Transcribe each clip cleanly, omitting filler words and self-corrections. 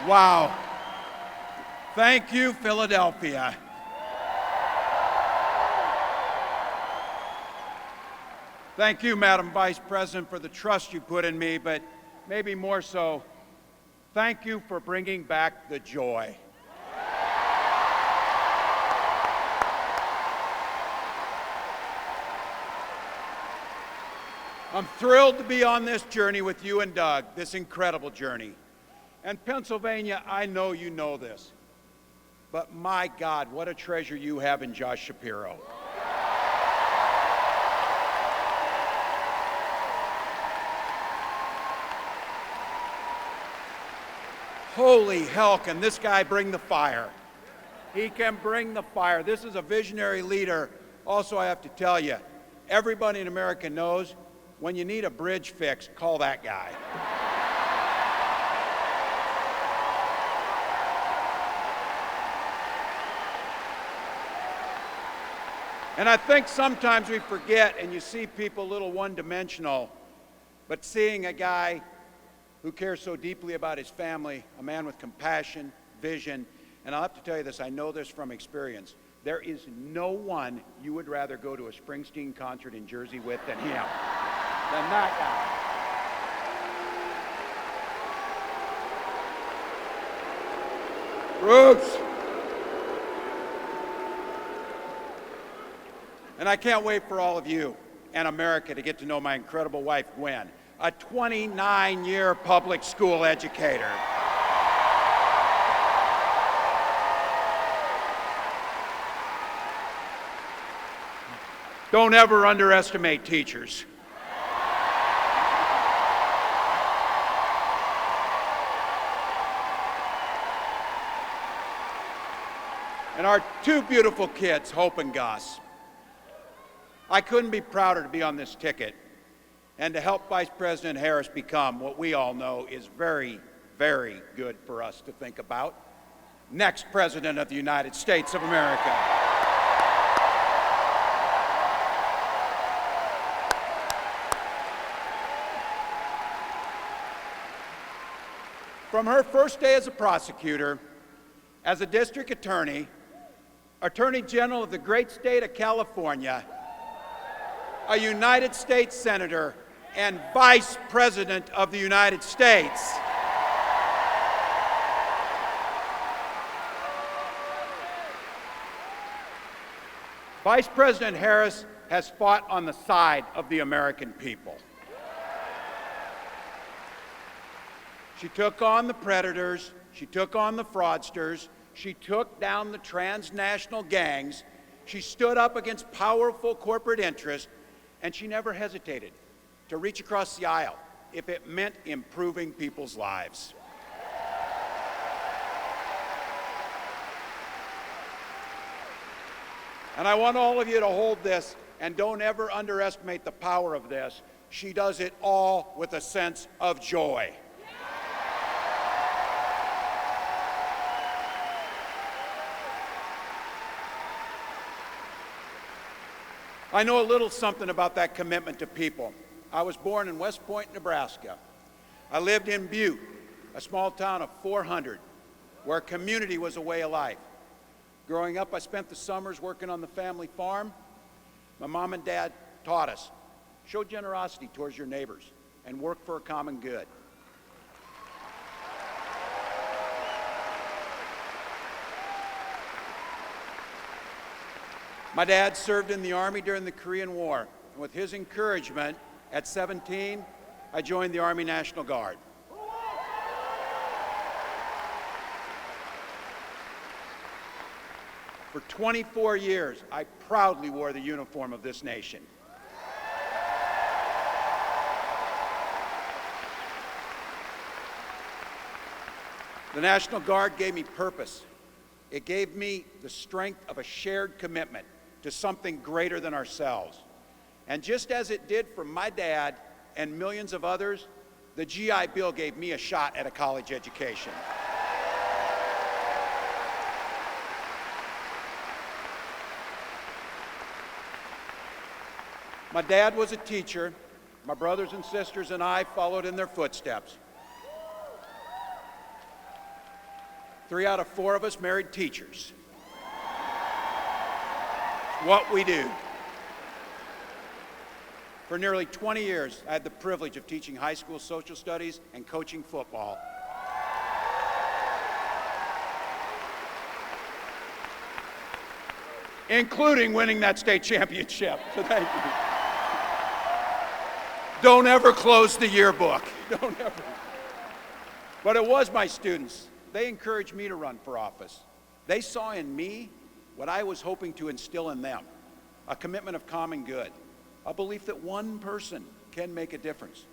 Wow. Thank you, Philadelphia. Thank you, Madam Vice President, for the trust you put in me, but maybe more so, thank you for bringing back the joy. I'm thrilled to be on this journey with you and Doug, this incredible journey. And Pennsylvania, I know you know this, but my God, what a treasure you have in Josh Shapiro. Holy hell, can this guy bring the fire? He can bring the fire. This is a visionary leader. Also, I have to tell you, everybody in America knows when you need a bridge fixed, call that guy. And I think sometimes we forget, and you see people a little one-dimensional, but seeing a guy who cares so deeply about his family, a man with compassion, vision, and I'll have to tell you this, I know this from experience, there is no one you would rather go to a Springsteen concert in Jersey with than him, than that guy. Roots! And I can't wait for all of you and America to get to know my incredible wife, Gwen, a 29-year public school educator. Don't ever underestimate teachers. And our two beautiful kids, Hope and Gus. I couldn't be prouder to be on this ticket and to help Vice President Harris become what we all know is very, very good for us to think about. Next President of the United States of America. From her first day as a prosecutor, as a district attorney, Attorney General of the great state of California, a United States Senator, and Vice President of the United States. Vice President Harris has fought on the side of the American people. She took on the predators, she took on the fraudsters, she took down the transnational gangs, she stood up against powerful corporate interests, and she never hesitated to reach across the aisle if it meant improving people's lives. And I want all of you to hold this and don't ever underestimate the power of this. She does it all with a sense of joy. I know a little something about that commitment to people. I was born in West Point, Nebraska. I lived in Butte, a small town of 400, where community was a way of life. Growing up, I spent the summers working on the family farm. My mom and dad taught us, show generosity towards your neighbors and work for a common good. My dad served in the Army during the Korean War. And with his encouragement, at 17, I joined the Army National Guard. For 24 years, I proudly wore the uniform of this nation. The National Guard gave me purpose. It gave me the strength of a shared commitment to something greater than ourselves. And just as it did for my dad and millions of others, the GI Bill gave me a shot at a college education. My dad was a teacher. My brothers and sisters and I followed in their footsteps. 3 out of 4 of us married teachers. What we do. For nearly 20 years, I had the privilege of teaching high school social studies and coaching football. Including winning that state championship. So thank you. Don't ever close the yearbook. Don't ever. But it was my students. They encouraged me to run for office. They saw in me what I was hoping to instill in them, a commitment of common good, a belief that one person can make a difference.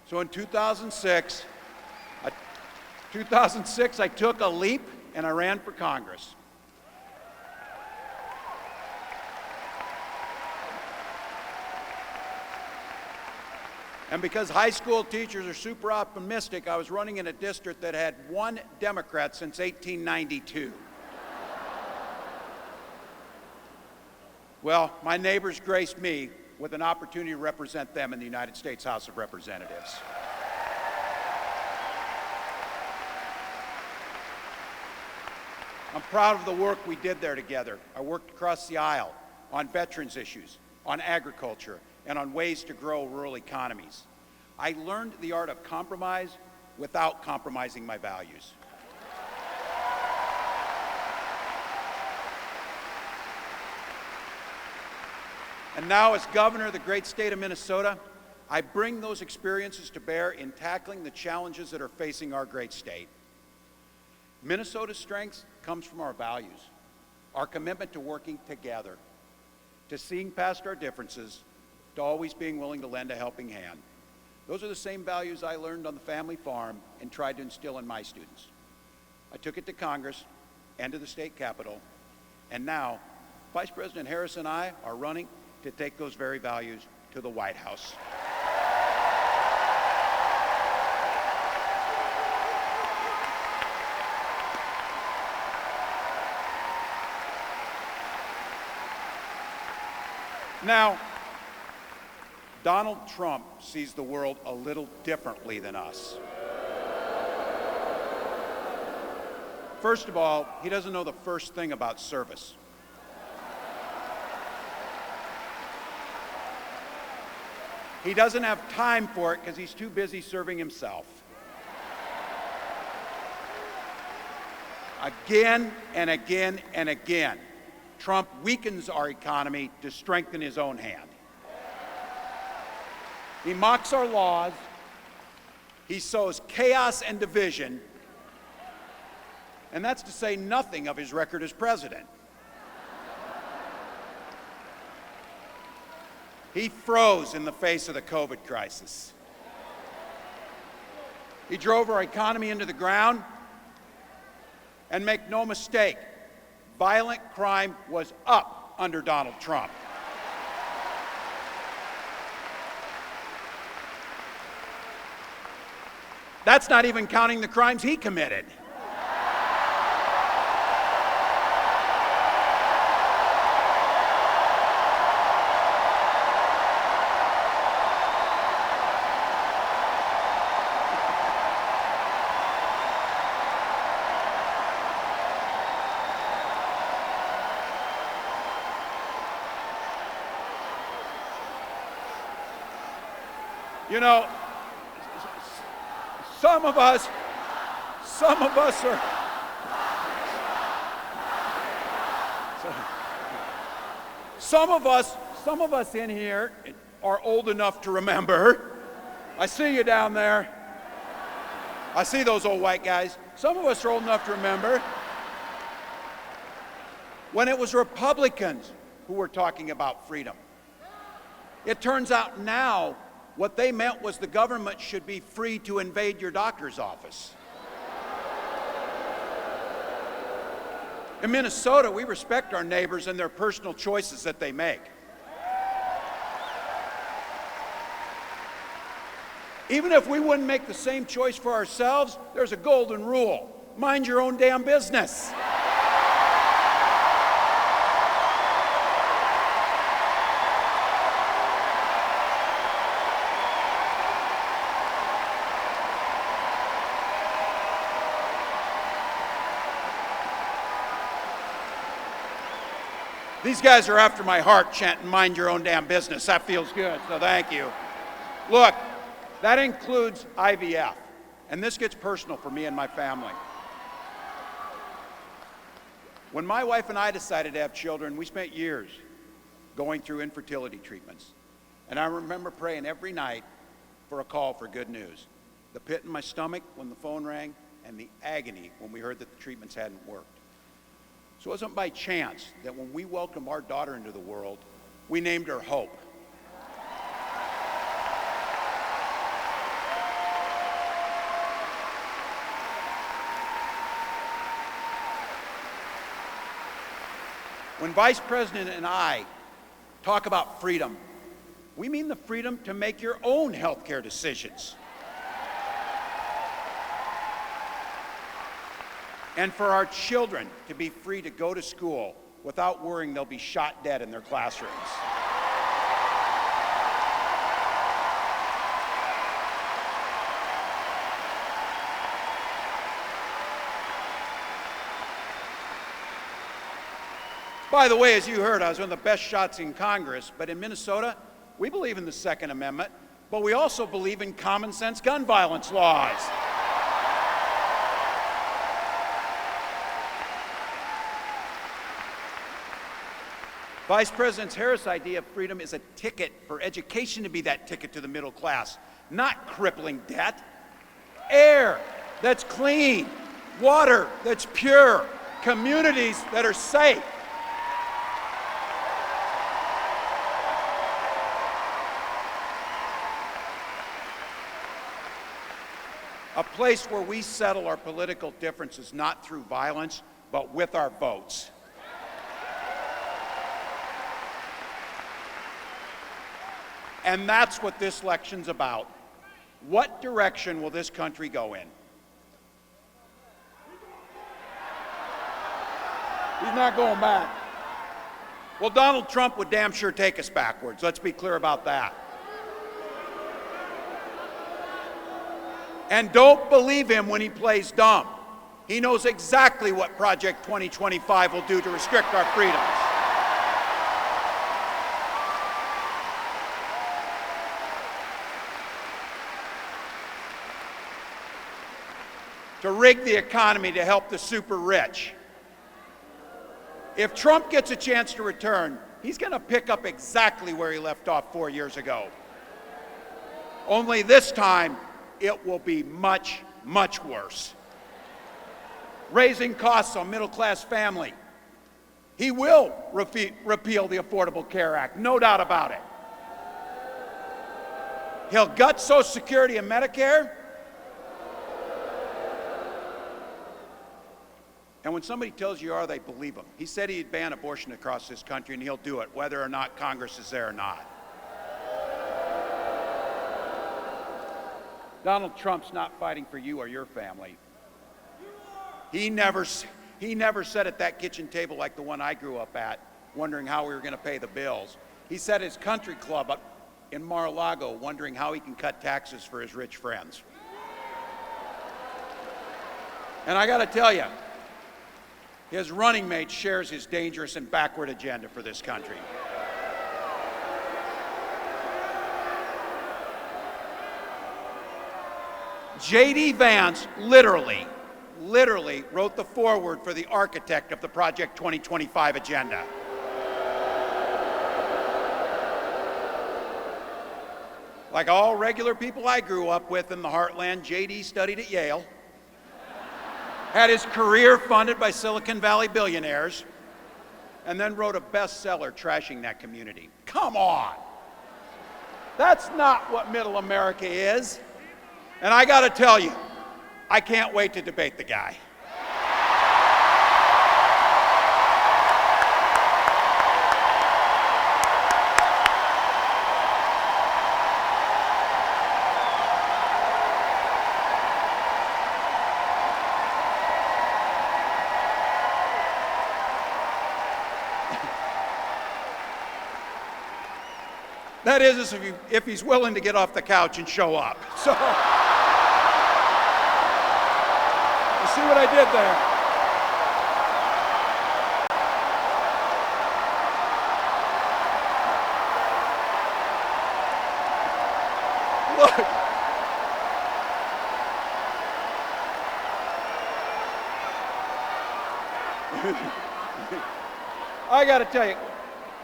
So in 2006, I took a leap and I ran for Congress. And because high school teachers are super optimistic, I was running in a district that had 1 Democrat since 1892. Well, my neighbors graced me with an opportunity to represent them in the United States House of Representatives. I'm proud of the work we did there together. I worked across the aisle on veterans issues, on agriculture, and on ways to grow rural economies. I learned the art of compromise without compromising my values. And now, as governor of the great state of Minnesota, I bring those experiences to bear in tackling the challenges that are facing our great state. Minnesota's strength comes from our values, our commitment to working together, to seeing past our differences, to always being willing to lend a helping hand. Those are the same values I learned on the family farm and tried to instill in my students. I took it to Congress and to the state capitol, and now Vice President Harris and I are running to take those very values to the White House. Now, Donald Trump sees the world a little differently than us. First of all, he doesn't know the first thing about service. He doesn't have time for it because he's too busy serving himself. Again and again and again, Trump weakens our economy to strengthen his own hand. He mocks our laws, he sows chaos and division, and that's to say nothing of his record as president. He froze in the face of the COVID crisis. He drove our economy into the ground, and make no mistake, violent crime was up under Donald Trump. That's not even counting the crimes he committed. You know, some of us are, some of us in here are old enough to remember. I see you down there. I see those old white guys. Some of us are old enough to remember when it was Republicans who were talking about freedom. It turns out now what they meant was the government should be free to invade your doctor's office. In Minnesota, we respect our neighbors and their personal choices that they make. Even if we wouldn't make the same choice for ourselves, there's a golden rule: mind your own damn business. These guys are after my heart chanting, mind your own damn business. That feels good, so thank you. Look, that includes IVF, and this gets personal for me and my family. When my wife and I decided to have children, we spent years going through infertility treatments. And I remember praying every night for a call for good news. The pit in my stomach when the phone rang, and the agony when we heard that the treatments hadn't worked. So it wasn't by chance that when we welcomed our daughter into the world, we named her Hope. When Vice President and I talk about freedom, we mean the freedom to make your own healthcare decisions. And for our children to be free to go to school without worrying they'll be shot dead in their classrooms. By the way, as you heard, I was one of the best shots in Congress, but in Minnesota, we believe in the Second Amendment, but we also believe in common sense gun violence laws. Vice President Harris' idea of freedom is a ticket for education to be that ticket to the middle class, not crippling debt. Air that's clean, water that's pure, communities that are safe. A place where we settle our political differences not through violence, but with our votes. And that's what this election's about. What direction will this country go in? He's not going back. Well, Donald Trump would damn sure take us backwards. Let's be clear about that. And don't believe him when he plays dumb. He knows exactly what Project 2025 will do to restrict our freedoms. To rig the economy to help the super rich. If Trump gets a chance to return, he's going to pick up exactly where he left off 4 years ago. Only this time, it will be much, much worse. Raising costs on middle-class family. He will repeal the Affordable Care Act, no doubt about it. He'll gut Social Security and Medicare. And when somebody tells you they believe him. He said he'd ban abortion across this country, and he'll do it, whether or not Congress is there or not. Donald Trump's not fighting for you or your family. He never sat at that kitchen table like the one I grew up at, wondering how we were going to pay the bills. He sat at his country club up in Mar-a-Lago, wondering how he can cut taxes for his rich friends. And I got to tell you, his running mate shares his dangerous and backward agenda for this country. J.D. Vance literally wrote the foreword for the architect of the Project 2025 agenda. Like all regular people I grew up with in the heartland, J.D. studied at Yale, had his career funded by Silicon Valley billionaires, and then wrote a bestseller trashing that community. Come on! That's not what middle America is. And I got to tell you, I can't wait to debate the guy. That is, if he's willing to get off the couch and show up. So, you see what I did there? I got to tell you,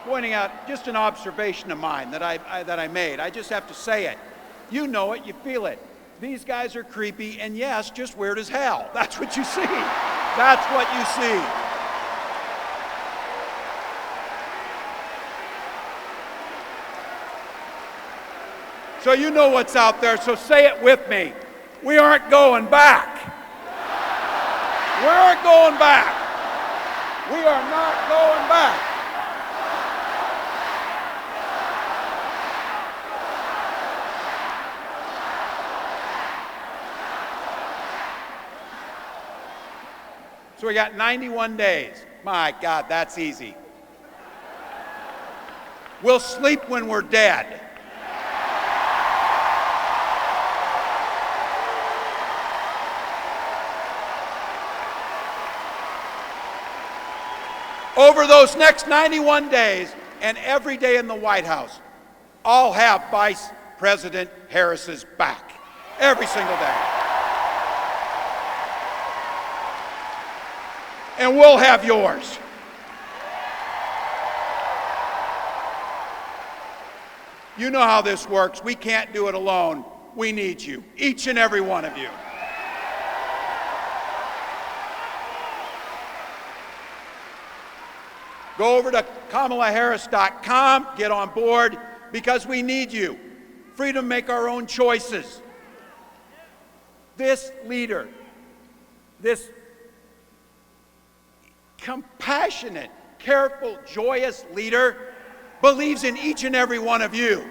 pointing out just an observation of mine that I made. I just have to say it. You know it, you feel it. These guys are creepy, and yes, just weird as hell. That's what you see. That's what you see. So you know what's out there, so say it with me. We aren't going back. We aren't going back. We are not going back. So we got 91 days. My God, that's easy. We'll sleep when we're dead. Over those next 91 days and every day in the White House, I'll have Vice President Harris's back. Every single day. And we'll have yours. You know how this works. We can't do it alone. We need you, each and every one of you. Go over to KamalaHarris.com, get on board, because we need you. Freedom to make our own choices. This leader, this compassionate, careful, joyous leader believes in each and every one of you.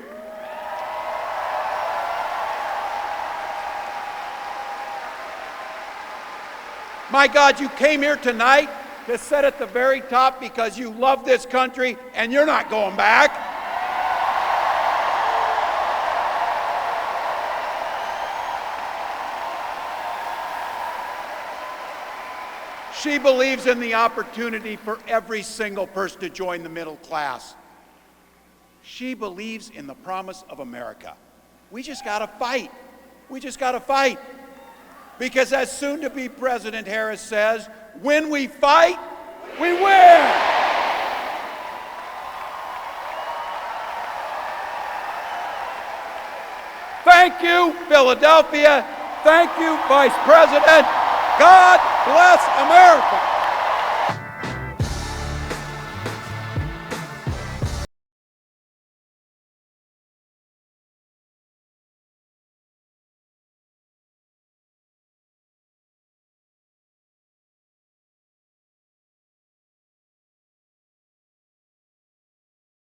My God, you came here tonight to sit at the very top because you love this country and you're not going back. She believes in the opportunity for every single person to join the middle class. She believes in the promise of America. We just got to fight. We just got to fight. Because as soon-to-be President Harris says, when we fight, we win. Thank you, Philadelphia. Thank you, Vice President. God bless America.